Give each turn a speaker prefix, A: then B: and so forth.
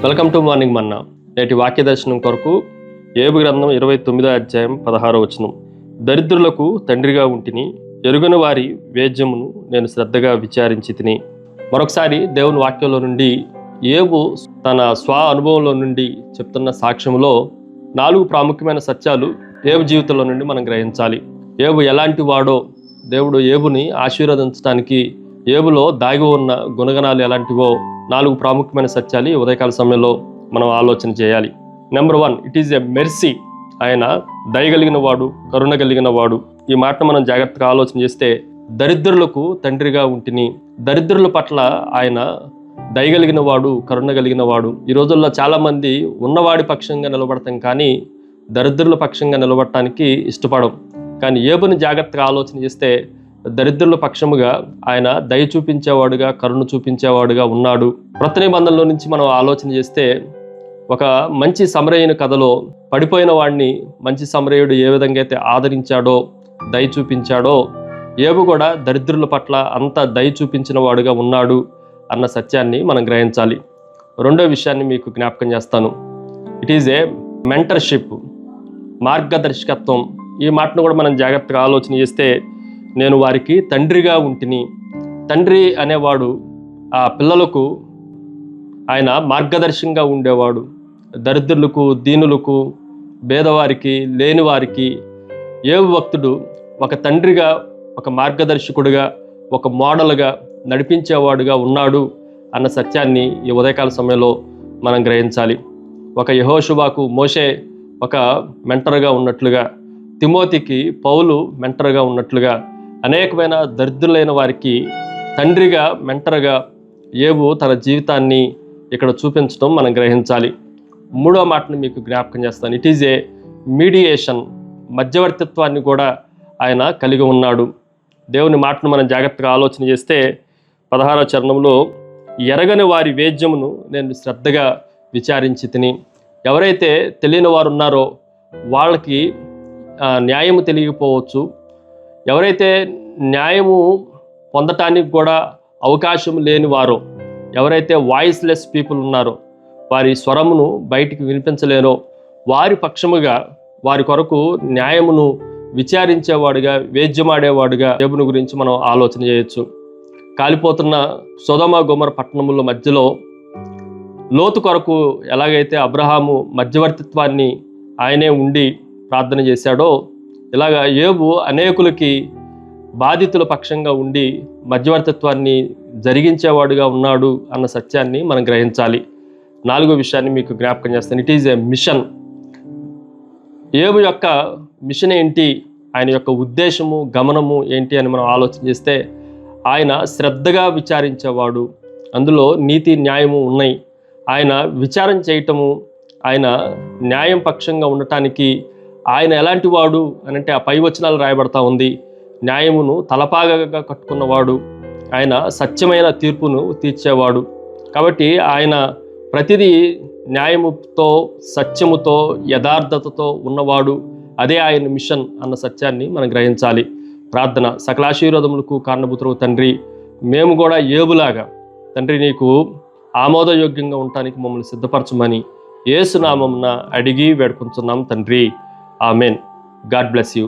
A: Welcome to morning మన్నా. నేటి వాక్య దర్శనం కొరకు యోబు గ్రంథం 29వ అధ్యాయం 16వ వచనం. దరిద్రులకు తండ్రిగా ఉంటిని, ఎరుగని వారి వేద్యమును నేను శ్రద్ధగా విచారించి తిని. మరొకసారి దేవుని వాక్యంలో నుండి యోబు తన స్వ అనుభవంలో నుండి చెప్తున్న సాక్ష్యంలో 4 ప్రాముఖ్యమైన సత్యాలు యోబు జీవితంలో నుండి మనం గ్రహించాలి. యోబు ఎలాంటి వాడో, దేవుడు యోబుని ఆశీర్వదించడానికి యోబులో దాగి ఉన్న గుణగణాలు ఎలాంటివో 4 ప్రాముఖ్యమైన సత్యాలు ఈ ఉదయకాల సమయంలో మనం ఆలోచన చేయాలి. Number 1, it is a mercy. ఆయన దయగలిగిన వాడు, కరుణ కలిగిన వాడు. ఈ మాటను మనం జాగ్రత్తగా ఆలోచన చేస్తే, దరిద్రులకు తండ్రిగా ఉంటిని. దరిద్రుల పట్ల ఆయన దయగలిగిన వాడు, కరుణ కలిగిన వాడు. ఈ రోజుల్లో చాలామంది ఉన్నవాడి పక్షంగా నిలబడతాం కానీ దరిద్రుల పక్షంగా నిలబడటానికి ఇష్టపడం. కానీ యోబుని జాగ్రత్తగా ఆలోచన చేస్తే దరిద్రుల పక్షముగా ఆయన దయ చూపించేవాడుగా, కరుణ చూపించేవాడుగా ఉన్నాడు. క్రొత్త నిబంధనలో నుంచి మనం ఆలోచన చేస్తే, ఒక మంచి సమరయుని కథలో పడిపోయిన వాడిని మంచి సమరయుడు ఏ విధంగా అయితే ఆదరించాడో, దయ చూపించాడో, యోబు కూడా దరిద్రుల పట్ల అంత దయ చూపించిన వాడుగా ఉన్నాడు అన్న సత్యాన్ని మనం గ్రహించాలి. రెండో విషయాన్ని మీకు జ్ఞాపకం చేస్తాను. ఇట్ ఈజ్ ఏ మెంటర్షిప్, మార్గదర్శకత్వం. ఈ మాటను కూడా మనం జాగ్రత్తగా ఆలోచన చేస్తే, నేను వారికి తండ్రిగా ఉంటిని. తండ్రి అనేవాడు ఆ పిల్లలకు ఆయన మార్గదర్శకంగా ఉండేవాడు. దరిద్రులకు, దీనులకు, పేదవారికి, లేని వారికి యోబు భక్తుడు ఒక తండ్రిగా, ఒక మార్గదర్శకుడుగా, ఒక మోడల్గా నడిపించేవాడుగా ఉన్నాడు అన్న సత్యాన్ని ఈ ఉదయకాల సమయంలో మనం గ్రహించాలి. ఒక యెహోషువకు మోషే ఒక మెంటర్గా ఉన్నట్లుగా, తిమోతికి పౌలు మెంటర్గా ఉన్నట్లుగా, అనేకమైన దరిద్రులైన వారికి తండ్రిగా, మెంటర్గా యోబు తన జీవితాన్ని ఇక్కడ చూపించడం మనం గ్రహించాలి. మూడో మాటను మీకు జ్ఞాపకం చేస్తాను. ఇట్ ఈజ్ ఏ మీడియేషన్, మధ్యవర్తిత్వాన్ని కూడా ఆయన కలిగి ఉన్నాడు. దేవుని మాటను మనం జాగ్రత్తగా ఆలోచన చేస్తే 16వ చరణంలో, ఎరగని వారి వేద్యమును నేను శ్రద్ధగా విచారించి తిని. ఎవరైతే తెలియని వారు ఉన్నారో వాళ్ళకి న్యాయము తెలియకపోవచ్చు. ఎవరైతే న్యాయము పొందటానికి కూడా అవకాశం లేని వారో, ఎవరైతే వాయిస్లెస్ పీపుల్ ఉన్నారో, వారి స్వరమును బయటికి వినిపించలేనో, వారి పక్షముగా, వారి కొరకు న్యాయమును విచారించేవాడుగా, వేద్యమాడేవాడుగా యోబుని గురించి మనం ఆలోచన చేయొచ్చు. కాలిపోతున్న సొదొమ గొమొర పట్టణముల మధ్యలో లోతు కొరకు ఎలాగైతే అబ్రహాము మధ్యవర్తిత్వాన్ని ఆయనే ఉండి ప్రార్థన చేశాడో, ఇలాగా యోబు అనేకులకి బాధితుల పక్షంగా ఉండి మధ్యవర్తిత్వాన్ని జరిగించేవాడుగా ఉన్నాడు అన్న సత్యాన్ని మనం గ్రహించాలి. 4వ విషయాన్ని మీకు జ్ఞాపకం చేస్తాను. It is a mission. యోబు యొక్క మిషన్ ఏంటి, ఆయన యొక్క ఉద్దేశము, గమనము ఏంటి అని మనం ఆలోచన చేస్తే, ఆయన శ్రద్ధగా విచారించేవాడు. అందులో నీతి, న్యాయము ఉన్నాయి. ఆయన విచారణ చేయటము, ఆయన న్యాయం పక్షంగా ఉండటానికి ఆయన ఎలాంటి వాడు అని అంటే ఆ పై వచనాలు రాయబడతా ఉంది. న్యాయమును తలపాగగా కట్టుకున్నవాడు, ఆయన సత్యమైన తీర్పును తీర్చేవాడు. కాబట్టి ఆయన ప్రతిదీ న్యాయముతో, సత్యముతో, యథార్థతతో ఉన్నవాడు. అదే ఆయన మిషన్ అన్న సత్యాన్ని మనం గ్రహించాలి. ప్రార్థన. సకలాశీర్వాదములకు కారణభూతుడు తండ్రి, మేము కూడా యోబులాగా తండ్రి నీకు ఆమోదయోగ్యంగా ఉండటానికి మమ్మల్ని సిద్ధపరచమని యేసు నామమున అడిగి వేడుకుంటున్నాం తండ్రి. ఆమెన్. God bless you.